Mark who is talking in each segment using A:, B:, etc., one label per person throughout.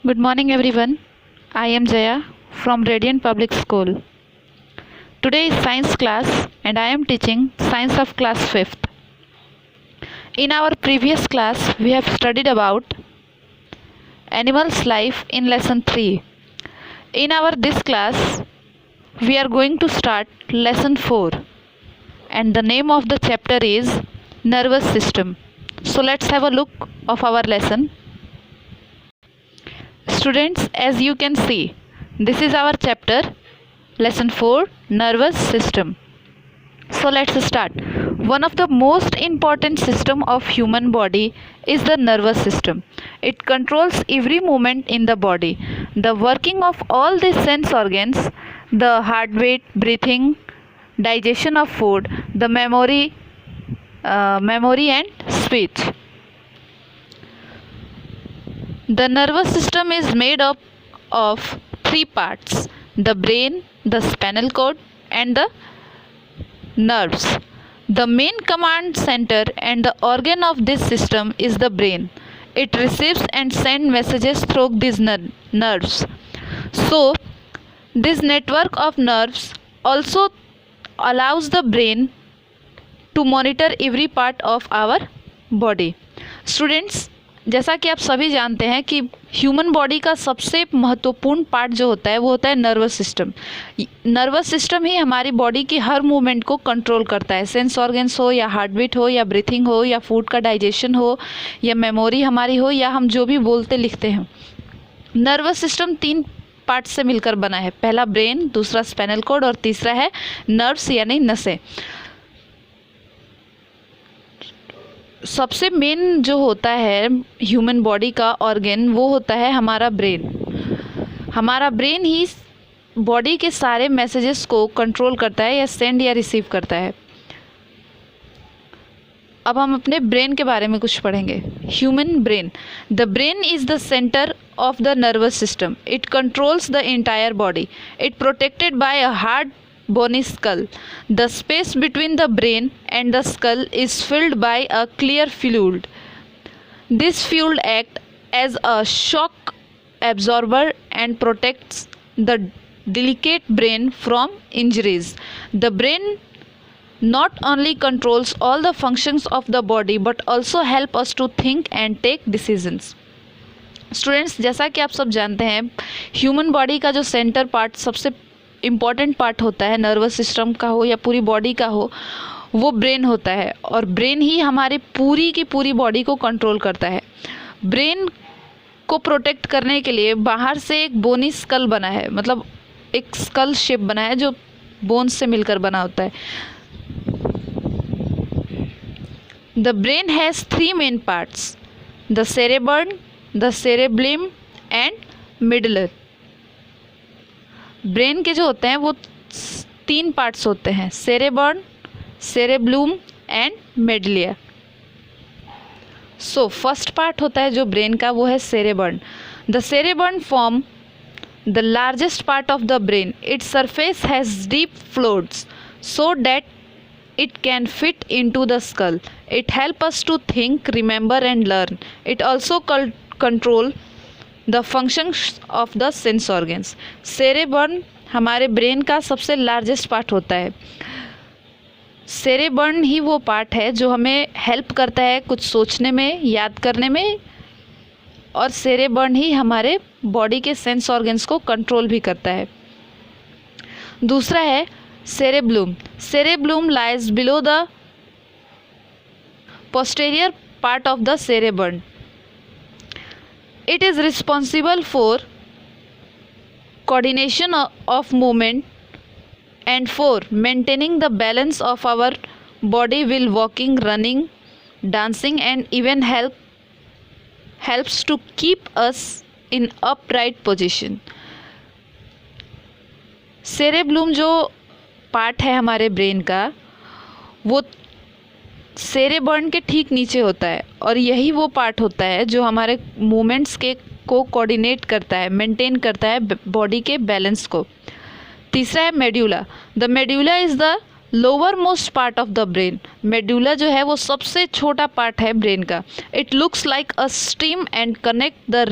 A: Good morning, everyone. I am Jaya from Radiant Public School. Today is science class, and I am teaching science of class 5th. In our previous class, we have studied about animals' life in lesson 3. In our this class, we are going to start lesson 4, and the name of the chapter is nervous system. So let's have a look of our lesson. Students, as you can see, this is our chapter lesson 4, nervous system. So let's start. One of the most important system of human body is the nervous system. It controls every movement in the body. The working of all the sense organs, the heartbeat, breathing, digestion of food, the memory and speech. The nervous system is made up of 3 parts: the brain, the spinal cord, and the nerves. The main command center and the organ of this system is the brain. It receives and sends messages through these nerves. So, this network of nerves also allows the brain to monitor every part of our body. Students, जैसा कि आप सभी जानते हैं कि human body का सबसे महत्वपूर्ण पार्ट जो होता है वो होता है नर्वस सिस्टम। नर्वस सिस्टम ही हमारी बॉडी की हर मूवमेंट को कंट्रोल करता है। सेंस ऑर्गन्स हो या हार्ट बीट हो या ब्रीथिंग हो या फूड का डाइजेशन हो या मेमोरी हमारी हो या हम जो भी बोलते लिखते हैं। नर्वस सिस्टम 3 पार्ट से मिलकर बना है। पहला ब्रेन, दूसरा स्पाइनल कॉर्ड और तीसरा है नर्व्स यानी नसें। सबसे मेन जो होता है ह्यूमन बॉडी का ऑर्गन वो होता है हमारा ब्रेन। हमारा ब्रेन ही बॉडी के सारे मैसेजेस को कंट्रोल करता है या सेंड या रिसीव करता है। अब हम अपने ब्रेन के बारे में कुछ पढ़ेंगे। Human brain, the brain is the centre of the nervous system. It controls the entire body. It protected by a hard bony skull. The space between the brain and the skull is filled by a clear fluid. This fluid acts as a shock absorber and protects the delicate brain from injuries. The brain not only controls all the functions of the body but also help us to think and take decisions. Students, जैसा कि आप सब जानते हैं human body का जो centre part सबसे important part होता है, नर्वस सिस्टम का हो या पूरी बॉडी का हो, वो ब्रेन होता है और ब्रेन ही हमारी पूरी की पूरी बॉडी को कंट्रोल करता है। ब्रेन को प्रोटेक्ट करने के लिए बाहर से एक बोनी स्कल बना है, मतलब एक स्कल शेप बना है जो बोन्स से मिलकर बना होता है। The brain has 3 main parts, the cerebrum, the cerebellum and medulla. Brain के जो होते हैं वो 3 पार्ट्स होते हैं, cerebrum, cerebellum and medulla. So first part होता है जो ब्रेन का वो है cerebrum. The cerebrum form the largest part of the brain. Its surface has deep folds so that it can fit into the skull. It helps us to think, remember and learn. It also control the functions of the sense organs. सेरेबर्न हमारे brain का सबसे largest part होता है। सेरेबर्न ही वो part है जो हमें help करता है कुछ सोचने में, याद करने में, और सेरेबर्न ही हमारे बॉडी के सेंस ऑर्गन्स को कंट्रोल भी करता है। दूसरा है cerebellum. Cerebellum lies below the posterior part of the cerebellum. It is responsible for coordination of movement and for maintaining the balance of our body while walking, running, dancing and even helps to keep us in upright position. cerebellum जो part है हमारे brain का वो सेरेबर्न के ठीक नीचे होता है और यही वो पार्ट होता है जो हमारे मूवमेंट्स के को कोऑर्डिनेट करता है, मेंटेन करता है बॉडी के बैलेंस को। तीसरा है medulla. The medulla is the lower most part of the brain. Medulla जो है वो सबसे छोटा पार्ट है ब्रेन का। It looks like a stream and connect the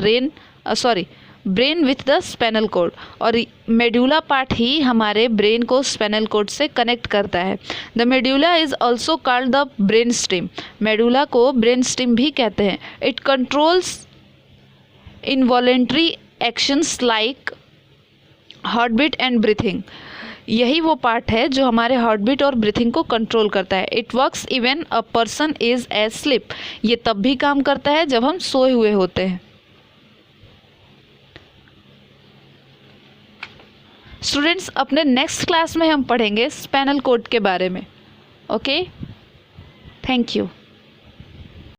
A: sorry, brain with the spinal cord, और मेडुला पार्ट ही हमारे ब्रेन को स्पाइनल कॉर्ड से कनेक्ट करता है। The medulla is also called the brain stem, medulla को ब्रेन स्टेम भी कहते हैं। It controls involuntary actions like heart beat and breathing, यही वो पार्ट है जो हमारे हार्ट बीट और ब्रीथिंग को कंट्रोल करता है। It works even a person is asleep, ये तब भी काम करता है जब हम सोए हुए होते हैं। स्टूडेंट्स, अपने नेक्स्ट क्लास में हम पढ़ेंगे स्पाइनल कॉर्ड के बारे में। Okay, thank you.